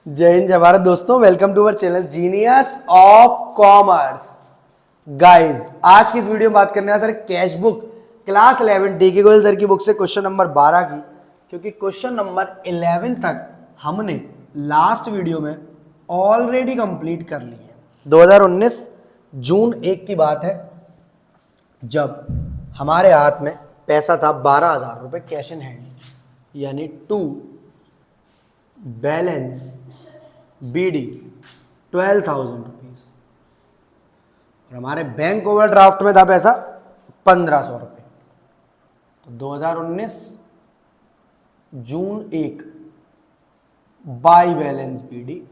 जय हिंद जय भारत दोस्तों, welcome to our channel genius of commerce. Guys, आज की इस वीडियो में बात करने वाला sir cash book class 11 DK Goyal sir की बुक से क्वेश्चन नंबर 12 की, क्योंकि क्वेश्चन नंबर 11 तक हमने लास्ट वीडियो में ऑलरेडी कंप्लीट कर ली है। 2019 जून 1 की बात है, जब हमारे हाथ में पैसा था 12,000 रुपए कैश इन हैंड, यानी टू बैलेंस बीडी 12,000 रुपीज, और हमारे बैंक ओवरड्राफ्ट में था पैसा 1,500 रुपए। तो 2019 जून 1 बाई बैलेंस बीडी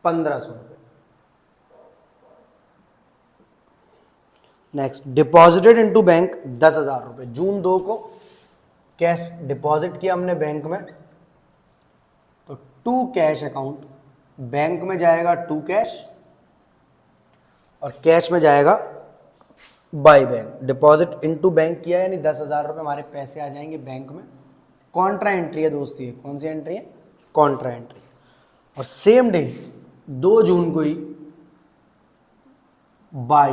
1,500 रुपए। नेक्स्ट, डिपॉजिटेड इनटू बैंक 10,000 रुपए। जून 2 को कैश डिपॉजिट किया हमने बैंक में, तो टू कैश अकाउंट, बैंक में जाएगा टू कैश और कैश में जाएगा by bank. Deposit into bank किया यानी 10,000 रुपए हमारे पैसे आ जाएंगे बैंक में। कॉन्ट्रा एंट्री है दोस्तों, ये कौन सी एंट्री है? Contra entry. और सेम डे 2 जून को ही बाय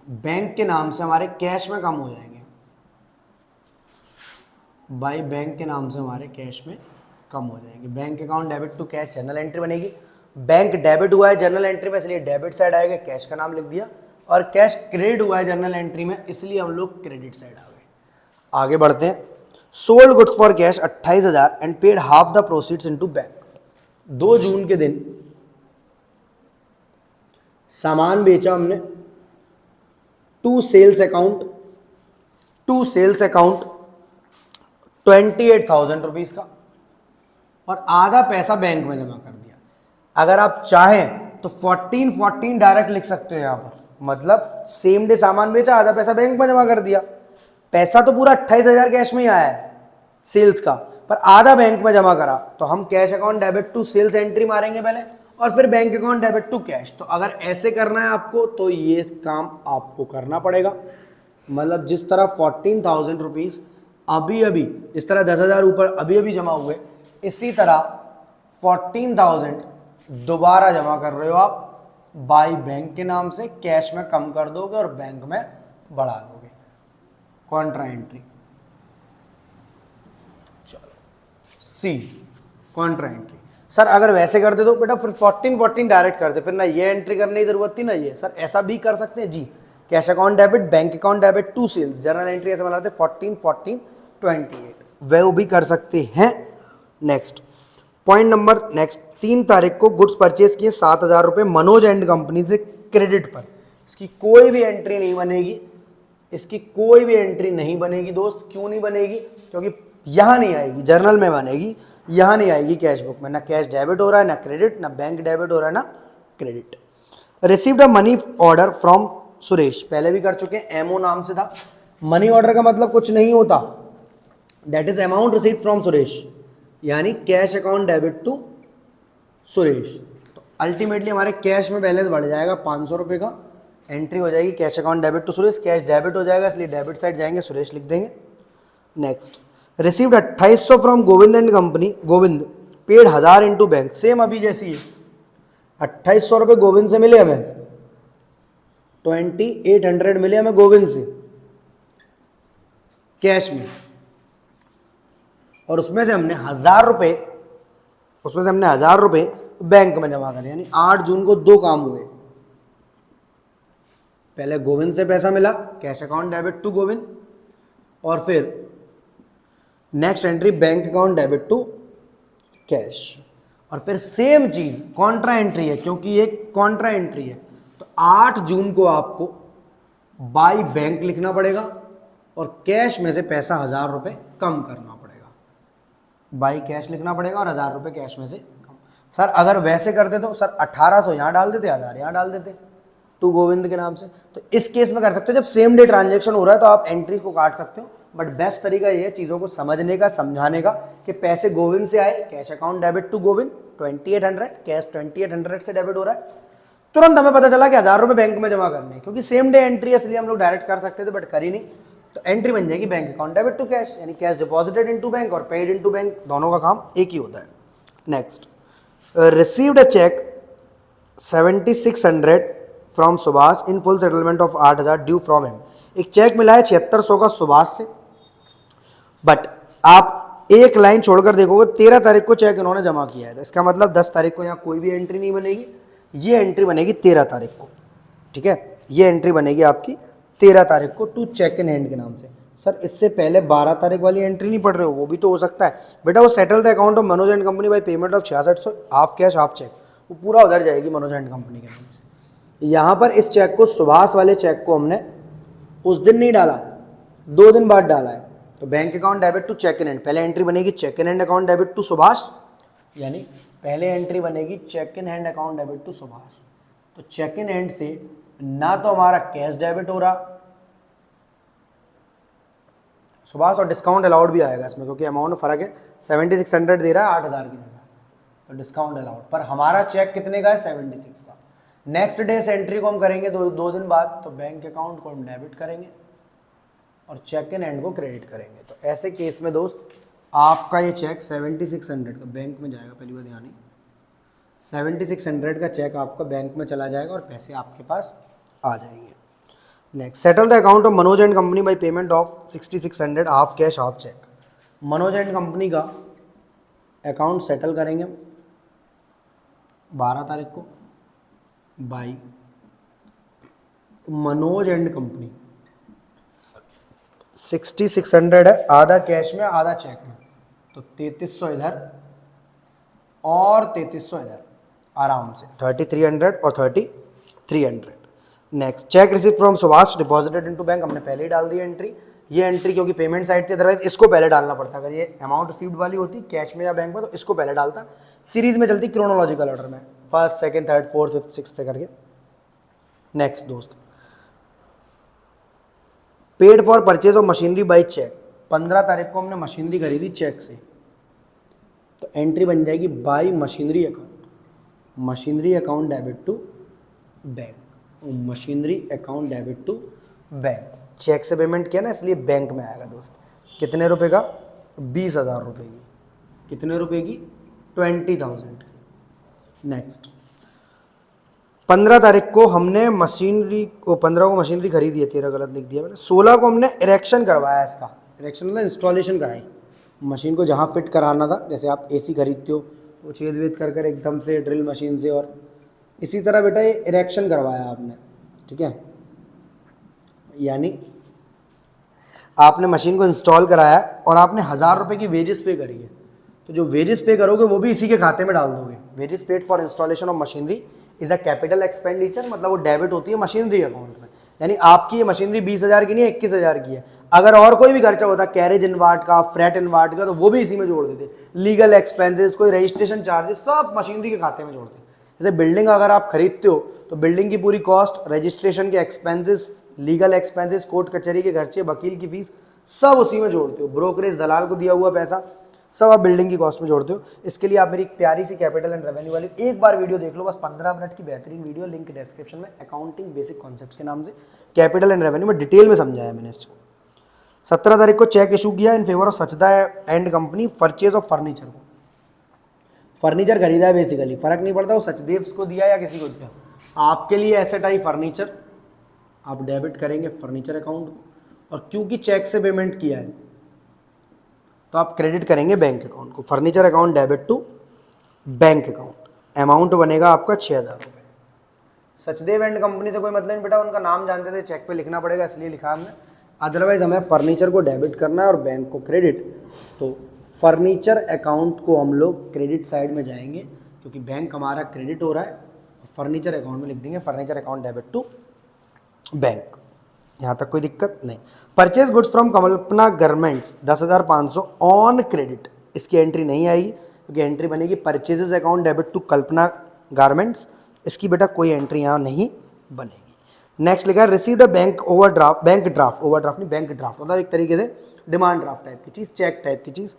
बैंक के नाम से हमारे कैश में कम हो जाएंगे। बाई बैंक के नाम से हमारे कैश में कम हो जाएंगे। Bank account debit to cash journal entry बनेगी। बैंक डेबिट हुआ है जनरल एंट्री में, इसलिए डेबिट साइड आएगा, कैश का नाम लिख दिया। और कैश क्रेडिट हुआ है जनरल एंट्री में, इसलिए हम लोग क्रेडिट साइड आ गए। आगे बढ़ते हैं। Sold goods for cash 28,000 and paid half the proceeds into bank. 2 जून के दिन सामान बेचा हमने टू सेल्स अकाउंट 28,000 रुपीज का, और आधा पैसा बैंक में जमा कर दिया। अगर आप चाहें तो 14 डायरेक्ट लिख सकते हो यहां पर, मतलब सेम डे सामान बेचा, आधा पैसा बैंक में जमा कर दिया। पैसा तो पूरा 28,000 कैश में ही आया है सेल्स का, पर आधा बैंक में जमा करा, तो हम cash account debit to sales entry मारेंगे पहले, और फिर bank account debit to cash. तो अगर ऐसे करना है आपको, तो ये काम आपको करना पड़ेगा। मतलब जिस तरह 14,000 रुपीज अभी इस तरह 10,000 ऊपर अभी जमा हुए, इसी तरह 14,000 दोबारा जमा कर रहे हो आप बाई बैंक के नाम से। कैश में कम कर दोगे और बैंक में बढ़ा दोगे। Contra entry. चलो सी, कॉन्ट्रा एंट्री। सर अगर वैसे कर दे तो बेटा फिर 14 डायरेक्ट कर दे, फिर ना ये एंट्री करने की जरूरत थी ना ये। सर ऐसा भी कर सकते हैं जी, cash account debit, bank account debit to sales, journal entry ऐसे बनाते 14 28, वो भी कर सकते हैं। नेक्स्ट पॉइंट नंबर, नेक्स्ट 3 तारीख को गुड्स परचेज किए 7,000 रुपए मनोज एंड कंपनी से क्रेडिट पर। इसकी कोई भी एंट्री नहीं बनेगी, इसकी कोई भी एंट्री नहीं बनेगी दोस्त। क्यों नहीं बनेगी? क्योंकि यहां नहीं आएगी, जर्नल में बनेगी, यहां नहीं आएगी कैश बुक में। ना कैश डेबिट हो रहा है, ना क्रेडिट, ना बैंक डेबिट हो रहा है, ना credit. Received a money order from Suresh, पहले भी कर चुके हैं, एमओ नाम से था। मनी ऑर्डर का मतलब कुछ नहीं होता, that is amount received from Suresh, यानी cash account debit to Suresh. तो अल्टीमेटली हमारे कैश में बैलेंस बढ़ जाएगा 500 रुपए का, एंट्री हो जाएगी cash account debit to Suresh. Cash debit हो जाएगा, इसलिए डेबिट साइड जाएंगे, सुरेश लिख देंगे। Next, received 2800 from Govind and company, Govind paid 1,000 into bank. Same अभी जैसी है, 2800 रुपए गोविंद से मिले हमें, 2800 मिले हमें गोविंद से कैश में, और उसमें से हमने 1,000 रुपए बैंक में जमा करे। यानी 8 जून को 2 काम हुए। पहले गोविंद से पैसा मिला, cash account debit to Govind, और फिर next entry bank account debit to cash. और फिर सेम चीज कॉन्ट्रा एंट्री है, क्योंकि ये कॉन्ट्रा एंट्री है, तो 8 जून को आपको बाई बैंक लिखना पड़ेगा और कैश में से पैसा 1,000 रुपए कम करना पड़ेगा। बाई कैश लिखना पड़ेगा और 1,000 रुपए कैश में से कम। सर अगर वैसे करते तो सर 1,800 यहां डाल देते, 1,000 यहां डाल देते टू गोविंद के नाम से। तो इस केस में कर सकते हो, जब सेम डे ट्रांजेक्शन हो रहा है तो आप एंट्रीज को काट सकते हो, बट बेस्ट तरीका ये है चीजों को समझने का, समझाने का, कि पैसे गोविंद से आए, cash account debit to Govind 2800, cash 2800 से डेबिट हो रहा है, तुरंत हमें पता चला कि 1,000 रुपए बैंक में जमा करने हैं, क्योंकि सेम डे एंट्री है, इसलिए हम लोग डायरेक्ट कर सकते थे, बट करी नहीं। तो एंट्री बन जाएगी bank account debit to cash, यानी कैश डिपॉजिटेड इनटू बैंक और पेड इनटू बैंक, दोनों का काम एक ही होता है। Next, received a cheque 7600 from Subhash in full settlement of 8000 due from him. एक चेक मिला है 7600 का सुभाष से, बट आप एक लाइन छोड़कर देखोगे 13 तारीख को चेक इन्होंने जमा किया है, तो इसका मतलब 10 तारीख को यहाँ कोई भी एंट्री नहीं बनेगी, ये एंट्री बनेगी 13 तारीख को। ठीक है, ये एंट्री बनेगी आपकी 13 तारीख को टू चेक इन हैंड के नाम से। सर इससे पहले 12 तारीख वाली एंट्री नहीं पढ़ रहे हो, वो भी तो हो सकता है बेटा। वो settle the account of Manoj and company by payment of 6600 half cash half cheque, वो पूरा उधर जाएगी मनोज एंड कंपनी के नाम से। यहाँ पर इस चेक को, सुभाष वाले चेक को हमने उस दिन नहीं डाला, 2 दिन बाद डाला है, तो bank account debit to cheque in hand, पहले एंट्री बनेगी cheque in hand account debit to Subhash, यानी पहले एंट्री बनेगी cheque in hand account debit to Subhash. तो चेक इन हैंड से ना तो हमारा कैश डेबिट हो रहा सुभाष, और डिस्काउंट अलाउड भी आएगा इसमें, क्योंकि अमाउंट में फर्क है, 7600 दे रहा है 8000 की जगह, तो डिस्काउंट अलाउड, पर हमारा चेक कितने का है 76 का। नेक्स्ट डे से एंट्री को हम करेंगे 2 दिन बाद, तो बैंक अकाउंट को हम डेबिट करेंगे और चेक इन हैंड को क्रेडिट करेंगे। तो ऐसे केस में दोस्त आपका ये चेक 7600 का बैंक में जाएगा, पहली बात ध्यान है 7600 का चेक आपका बैंक में चला जाएगा और पैसे आपके पास आ जाएंगे। Next, settle the account of Manoj and company by payment of 6600 half cash half cheque. Manoj and company का अकाउंट सेटल करेंगे हम 12 तारीख को बाई मनोज एंड कंपनी, 6600 है, आधा कैश में आधा चेक में, तो 3300 इधर और 3300 इधर, आराम से 3300 और 3300। Next, check receive from Subhash deposited into bank, हमने पहले ही डाल दी एंट्री, ये एंट्री क्योंकि पेमेंट साइड थी, अदरवाइज इसको पहले डालना पड़ता, अगर ये अमाउंट रिसीव्ड वाली होती कैश में या बैंक में तो इसको पहले डालता। सीरीज में चलती क्रोनोलॉजिकल ऑर्डर में, first second third fourth fifth sixth करके। नेक्स्ट दोस्त, paid for purchase of machinery by cheque, 15 तारीख को हमने मशीनरी खरीदी चेक से, तो एंट्री बन जाएगी by machinery account, machinery account debit to bank, machinery account debit to bank. Cheque से पेमेंट किया ना, इसलिए बैंक में आएगा दोस्त। कितने रुपए का? 20,000 रुपए की। कितने रुपए की? 20,000। नेक्स्ट, 15 तारीख को हमने मशीनरी को, 15 को मशीनरी खरीदी है, 13 गलत लिख दिया मैंने, 16 को हमने इरेक्शन करवाया इसका, इरेक्शन मतलब इंस्टॉलेशन कराई, मशीन को जहाँ फिट कराना था, जैसे आप एसी खरीदते हो वो छेद वेद कर कर एकदम से ड्रिल मशीन से, और इसी तरह बेटा ये इरेक्शन करवाया आपने, ठीक है, यानी आपने मशीन को इंस्टॉल कराया और आपने 1000 रुपए की वेजेस पे करी है, तो जो वेजेस पे करोगे वो भी इसी के खाते में डाल दोगे। Wages paid for installation of machinery is a capital expenditure, मतलब वो डेबिट होती है मशीनरी अकाउंट में, यानी आपकी ये मशीनरी 20,000 की नहीं है, 21,000 की है। अगर और कोई भी खर्चा होता, कैरेज इनवार्ड का, फ्रेट इनवार्ड का, तो वो भी इसी में जोड़ देते। लीगल एक्सपेंसेस, कोई रजिस्ट्रेशन चार्जेस, सब मशीनरी के खाते में जोड़ते। जैसे बिल्डिंग अगर आप खरीदते हो तो बिल्डिंग की पूरी कॉस्ट, रजिस्ट्रेशन के एक्सपेंसेस, लीगल एक्सपेंसेस, कोर्ट कचहरी के खर्चे, वकील की फीस, सब उसी में जोड़ते हो। ब्रोकरेज, दलाल को दिया हुआ पैसा, सब आप बिल्डिंग की कॉस्ट में जोड़ते हो। इसके लिए आप मेरी एक प्यारी सी कैपिटल एंड रेवेन्यू वाली एक बार वीडियो देख लो, बस 15 मिनट की बेहतरीन वीडियो, लिंक डिस्क्रिप्शन में, अकाउंटिंग बेसिक कॉन्सेप्ट्स के नाम से, कैपिटल एंड रेवेन्यू में डिटेल में समझाया मैंने इसको। 17 तारीख को चेक इशू किया in favour of Sachda and company, purchase of furniture को, फर्नीचर खरीदा है बेसिकली, फर्क नहीं पड़ता वो सचदेव को दिया या किसी को दिया, आपके लिए एसेट आई फर्नीचर, आप डेबिट करेंगे फर्नीचर अकाउंट को, और क्योंकि चेक से पेमेंट किया है तो आप क्रेडिट करेंगे बैंक अकाउंट को, furniture account debit to bank account. Amount बनेगा आपका 6,000 रुपये। सचदेव एंड कंपनी से कोई मतलब नहीं बेटा, उनका नाम जानते थे, चेक पे लिखना पड़ेगा इसलिए लिखा हमने, अदरवाइज हमें फर्नीचर को डेबिट करना है और बैंक को क्रेडिट, तो फर्नीचर अकाउंट को हम लोग क्रेडिट साइड में जाएंगे, क्योंकि बैंक हमारा क्रेडिट हो रहा है, फर्नीचर अकाउंट में लिख देंगे furniture account debit to bank. यहां तक कोई दिक्कत नहीं। Purchase goods from Kalpana garments 10,500 on credit, इसकी एंट्री नहीं आएगी क्योंकि एंट्री बनेगी purchases account debit to Kalpana garments, इसकी बेटा कोई एंट्री यहां नहीं बनेगी। नेक्स्ट लिखा है received a bank overdraft, bank draft, overdraft नहीं बैंक ड्राफ्ट, मतलब एक तरीके से डिमांड ड्राफ्ट टाइप की चीज, चेक टाइप की चीज,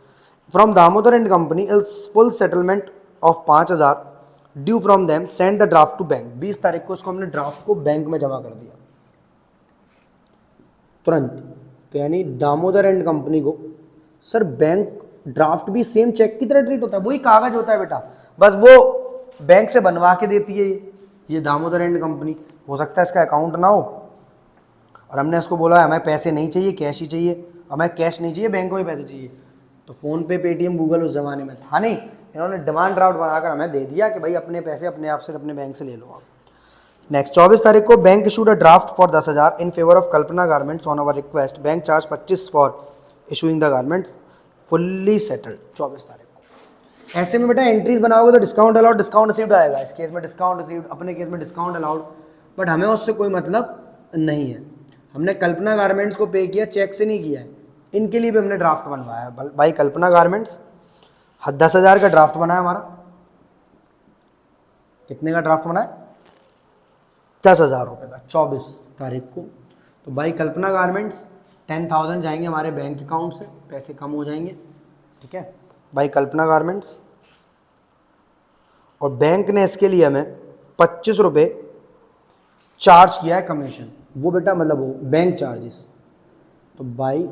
from Damodar and company is full settlement of 5,000 due from them, send the draft to bank. 20 तारीख को इसको हमने ड्राफ्ट को बैंक में जमा कर दिया तुरंत, तो यानी दामोदर एंड कंपनी को सर बैंक ड्राफ्ट भी सेम चेक की तरह ट्रीट होता है, वही कागज होता है बेटा, बस वो बैंक से बनवा के देती है ये दामोदर एंड कंपनी। हो सकता है इसका अकाउंट ना हो और हमने इसको बोला हमें पैसे नहीं चाहिए, कैश ही चाहिए, हमें कैश नहीं चाहिए, बैंक में पैसे चाहिए। तो फोन पे, पेटीएम, गूगल उस जमाने में था नहीं, इन्होंने डिमांड ड्राफ्ट बनाकर हमें दे दिया कि भाई अपने पैसे अपने आप से अपने बैंक से ले लो आप। नेक्स्ट 24 तारीख को bank issued a draft for 10,000 in favour of Kalpana garments on our request, bank charge 25 for issuing the garments, fully settled 24 तारीख को। ऐसे में बेटा एंट्रीज बनाओगे तो डिस्काउंट अलाउड, डिस्काउंट रिसीव्ड आएगा, इस केस में डिस्काउंट रिसीव्ड, अपने केस में डिस्काउंट अलाउड, बट हमें उससे कोई मतलब नहीं है। हमने कल्पना गारमेंट्स को पे किया, चेक से नहीं किया है, इनके लिए भी हमने ड्राफ्ट बनवाया भाई कल्पना गारमेंट्स। 10,000 का ड्राफ्ट बना है हमारा, कितने का ड्राफ्ट बना है? 10,000 रुपए का 24 तारीख को। तो भाई कल्पना गारमेंट्स 10,000 जाएंगे हमारे बैंक अकाउंट से, पैसे कम हो जाएंगे, ठीक है भाई कल्पना गारमेंट्स। और बैंक ने इसके लिए हमें 25 रुपए चार्ज किया है कमीशन, वो बेटा मतलब वो बैंक चार्जेस। तो बाई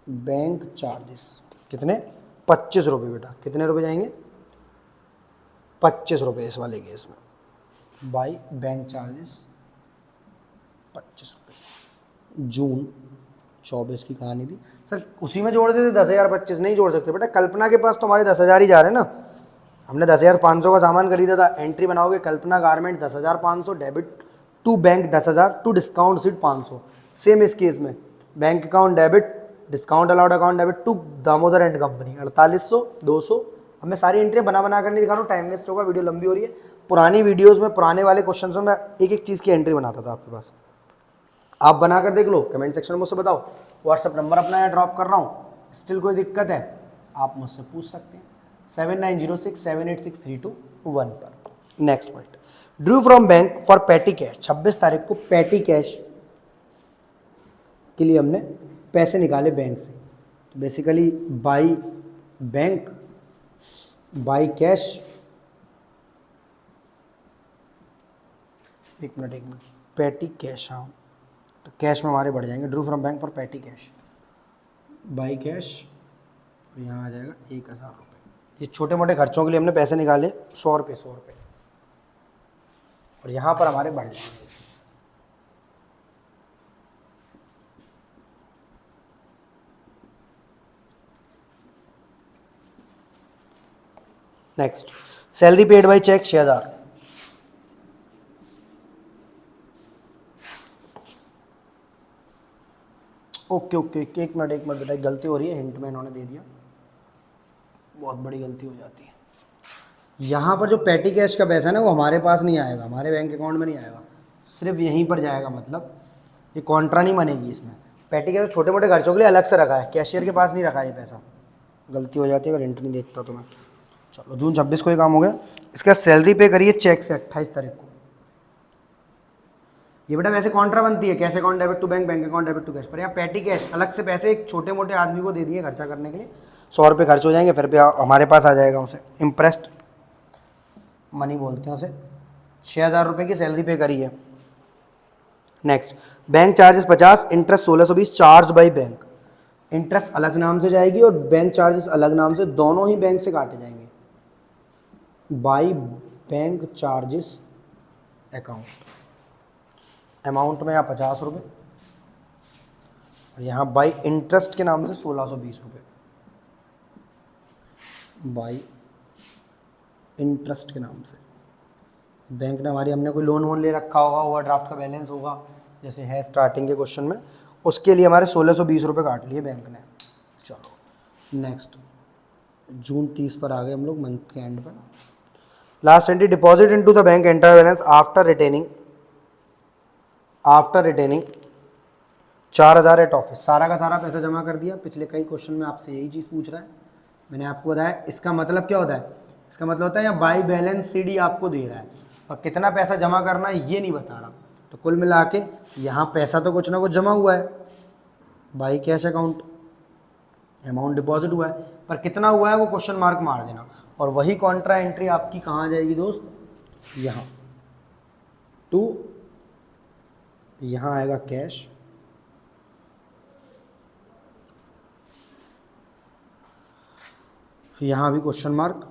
बैंक चार्जेस कितने? 25 रुपए बेटा, कितने रुपए जाएंगे? 25 रुपए इस वाले केस में, बाई बैंक चार्जेस 25 रुपए। जून 24 की कहानी थी सर, उसी में जोड़ देते 10,000 25 नहीं जोड़ सकते बेटा, कल्पना के पास तो हमारे 10,000 ही जा रहे हैं ना, हमने 10,500 का सामान खरीदा था, एंट्री बनाओगे Kalpana garment 10,500, debit to bank 10,000, to discount सीट 500। सेम इस केस में bank account debit, discount allowed account debit to Damodar and company 4800, 200। अब मैं सारी एंट्री बना कर नहीं दिखा रहा हूँ, टाइम वेस्ट होगा, वीडियो लंबी हो रही है। पुरानी वीडियोस में पुराने वाले क्वेश्चन में मैं एक एक चीज की एंट्री बनाता था आपके पास, आप बनाकर देख लो, कमेंट सेक्शन में मुझसे बताओ। व्हाट्सएप नंबर अपना यहाँ ड्रॉप कर रहा हूँ, स्टिल कोई दिक्कत है आप मुझसे पूछ सकते हैं 7906786321 पर। Next point, Drew from bank for petty cash, 26 तारीख को पैटी कैश के लिए हमने पैसे निकाले बैंक से। तो basically by bank by cash, एक मिनट पैटी कैश, हाँ तो कैश में हमारे बढ़ जाएंगे, Drew from bank for petty cash, by cash, यहाँ आ जाएगा 1,000 रुपये। ये छोटे मोटे खर्चों के लिए हमने पैसे निकाले 100 रुपये 100 रुपये, और यहाँ पर हमारे बढ़ जाएंगे। Next, salary paid by cheque 6,000, okay एक मिनट बेटा, गलती हो रही है, हिंट में इन्होंने दे दिया, बहुत बड़ी गलती हो जाती है। यहाँ पर जो पैटी कैश का पैसा है ना, वो हमारे पास नहीं आएगा, हमारे बैंक अकाउंट में नहीं आएगा, सिर्फ यहीं पर जाएगा, मतलब ये कॉन्ट्रा नहीं बनेगी इसमें। पैटी कैश छोटे मोटे खर्चों के लिए अलग से रखा है, कैशियर के पास नहीं रखा है ये पैसा, गलती हो जाती है अगर हिंट नहीं देखता तो मैं। चलो जून 26 को ये काम हो गया। इसका सैलरी पे करिए चेक से 28 तारीख को। ये बेटा वैसे कॉन्ट्रा बनती है, cash account debit to bank, bank account debit to cash, पर यहाँ पैटी कैश अलग से पैसे एक छोटे मोटे आदमी को दे दिए खर्चा करने के लिए, 100 रुपये खर्च हो जाएंगे, फिर पे हमारे पास आ जाएगा, उसे इम्प्रेस्ड मनी बोलते हैं उसे। 6,000 रुपये की सैलरी पे करी है। Next, bank charges 50, interest 1620 charge by bank, interest अलग नाम से जाएगी और बैंक चार्जेस अलग नाम से, दोनों ही बैंक से काटे जाएंगे, by bank charges account, amount में यहाँ 50 रुपये और यहाँ बाई इंटरेस्ट के नाम से 1620 रुपये, बाई इंटरेस्ट के नाम से। बैंक ने हमारी, हमने कोई लोन वोन ले रखा होगा, ओवरड्राफ्ट का बैलेंस होगा जैसे है स्टार्टिंग के क्वेश्चन में, उसके लिए हमारे 1620 रुपये काट लिए बैंक ने। चलो नेक्स्ट, जून 30 पर आ गए हम लोग, मंथ के एंड पर। Last entry, deposit into the bank entire balance after retaining 4,000 at office, सारा का सारा पैसा जमा कर दिया। पिछले कई क्वेश्चन में आपसे यही चीज पूछ रहा है, मैंने आपको बताया इसका मतलब क्या होता है, इसका मतलब होता है यहाँ बाई बैलेंस सीडी आपको दे रहा है और कितना पैसा जमा करना है ये नहीं बता रहा। तो कुल मिला के यहाँ पैसा तो कुछ ना कुछ जमा हुआ है, by cash account, amount deposit हुआ है, पर कितना हुआ है वो क्वेश्चन मार्क मार देना। और वही कॉन्ट्रा एंट्री आपकी कहाँ जाएगी दोस्त, यहाँ टू, यहाँ आएगा कैश, यहाँ भी क्वेश्चन मार्क,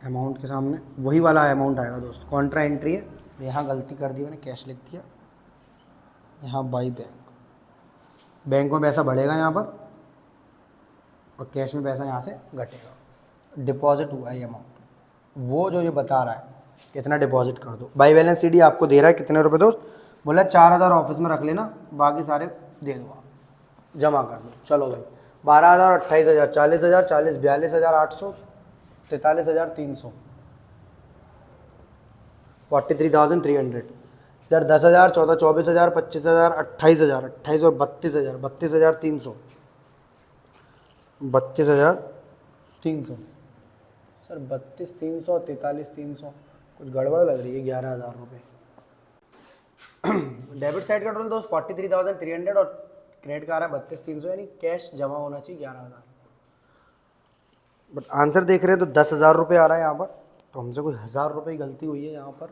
अमाउंट के सामने वही वाला अमाउंट आएगा दोस्त, कॉन्ट्रा एंट्री है, यहाँ गलती कर दी मैंने, कैश लिख दिया, यहाँ बाई बैंक, बैंक में पैसा बढ़ेगा यहाँ पर और कैश में पैसा यहाँ से घटेगा। डिपॉजिट हुआ है ये अमाउंट, वो जो ये बता रहा है कितना डिपॉजिट कर दो। बाई बैलेंस सीडी आपको दे रहा है कितने रुपए दोस्त, बोला 4000 ऑफिस में रख लेना, बाकी सारे दे दो आप, जमा कर दो। चलो भाई 12,000, 28,000, 40,000, 40, 42,800, 43,300, 43,300, इधर 10,000, 14, 24,000, 25,000, 28,000, 28 और 32,000, 32,300, 32,300। सर 32,300, 43,300, कुछ गड़बड़ लग रही है। 11,000 रुपये डेबिट साइड का टोटल दोस्त 43,300 और क्रेडिट का आ रहा है 32,300, यानी कैश जमा होना चाहिए 11,000। बट आंसर देख रहे हैं तो 10,000 रुपये आ रहा है यहाँ पर, तो हमसे कोई 1,000 रुपये की गलती हुई है यहाँ पर।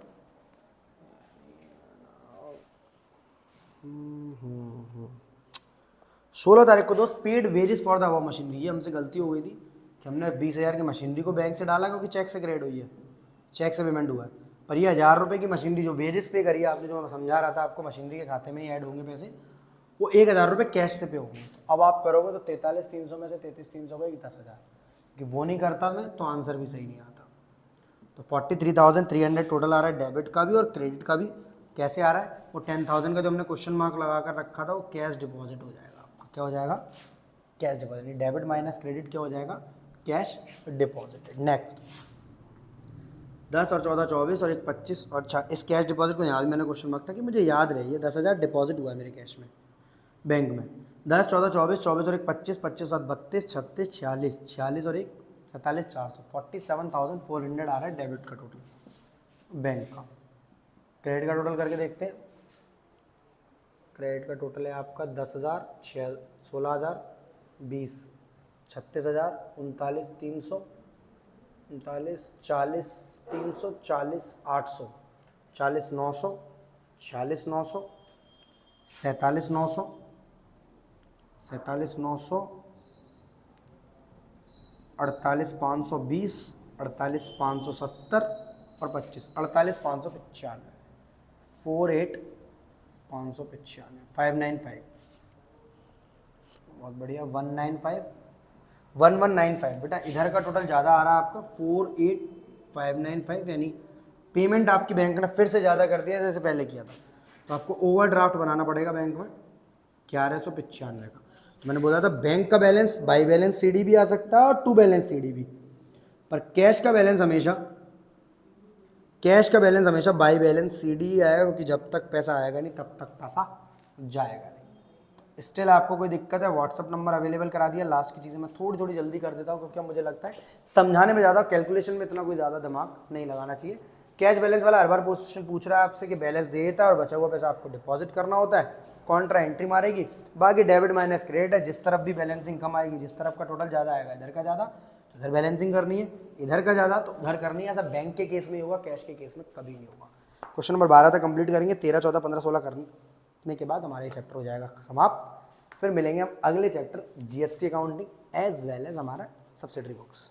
16 तारीख को दोस्त paid wages for the above machinery, ये हमसे गलती हो गई थी कि हमने 20,000 की मशीनरी को बैंक से डाला क्योंकि चेक से क्रेडिट हुई है, चेक से पेमेंट हुआ है, पर ये 1,000 रुपये की मशीनरी जो वेजेस पे करी है आपने, जो मैं समझा रहा था आपको मशीनरी के खाते में ही ऐड होंगे पैसे, वो 1,000 रुपये कैश से पे होंगे। तो अब आप करोगे तो 43,300 में से 33,300 गई 10,000, कि वो नहीं करता मैं तो आंसर भी सही नहीं आता। तो 43,300 टोटल आ रहा है डेबिट का भी और क्रेडिट का भी। कैसे आ रहा है, वो 10,000 का जो हमने क्वेश्चन मार्क लगा कर रखा था वो कैश डिपॉजिट हो जाएगा आपका, क्या हो जाएगा, cash deposit. Debit minus credit क्या हो जाएगा, कैश डिपॉजिटेड। नेक्स्ट 10 और 14 24 और 1 25 और 6, इस कैश डिपॉजिट को यहाँ भी मैंने क्वेश्चन मार्क था कि मुझे याद रही है 10,000 डिपॉजिट हुआ है मेरे कैश में बैंक में। 10, 14, 24, 24 और 1 25, 25 और 32, 36, 46, 46 और 1 47,400, 47,400 आ रहा है डेबिट का टोटल बैंक का। क्रेडिट का टोटल करके देखते हैं। क्रेडिट का टोटल है आपका 10,000, 16,000, 20, 36,000, 39,300, 39, 40, 300, 40, 800, 40, 900, 46, 900, 47, 900, 47, 900, 48, 520, 48, 570 और 25, 48, 595, 48, 595, 595, बहुत बढ़िया, 195, 1195। बेटा इधर का टोटल ज़्यादा आ रहा है आपका 48,595, यानी पेमेंट आपकी बैंक ने फिर से ज़्यादा कर दिया जैसे पहले किया था, तो आपको ओवरड्राफ्ट बनाना पड़ेगा बैंक में 1195 का। तो मैंने बोला था बैंक का बैलेंस बाई बैलेंस सीडी भी आ सकता है और टू बैलेंस सीडी भी, पर कैश का बैलेंस हमेशा बाई बैलेंस सीडी ही आएगा, क्योंकि जब तक पैसा आएगा नहीं तब तक पैसा जाएगा नहीं। स्टिल आपको कोई दिक्कत है, व्हाट्सअप नंबर अवेलेबल करा दिया। लास्ट की चीज़ें मैं थोड़ी थोड़ी जल्दी कर देता हूँ क्योंकि मुझे लगता है समझाने में ज़्यादा, कैलकुलेशन में इतना कोई ज़्यादा दिमाग नहीं लगाना चाहिए। कैश बैलेंस वाला हर बार क्वेश्चन पूछ रहा है आपसे कि बैलेंस दे देता है और बचा हुआ पैसा आपको डिपॉजिट करना होता है, कॉन्ट्रा एंट्री मारेगी, बाकी डेबिट माइनस क्रेडिट है, जिस तरफ भी बैलेंसिंग कम आएगी, जिस तरफ का टोटल ज़्यादा आएगा इधर का ज़्यादा, इधर बैलेंसिंग करनी है, इधर का ज़्यादा तो उधर करनी है। ऐसा बैंक के केस में होगा, कैश के केस में कभी नहीं होगा। क्वेश्चन नंबर 12 तक कंप्लीट करेंगे, 13, 14, 15, 16 करने के बाद हमारा ये चैप्टर हो जाएगा समाप्त। फिर मिलेंगे हम अगले chapter GST accounting as well as हमारा सब्सिडरी बुक्स।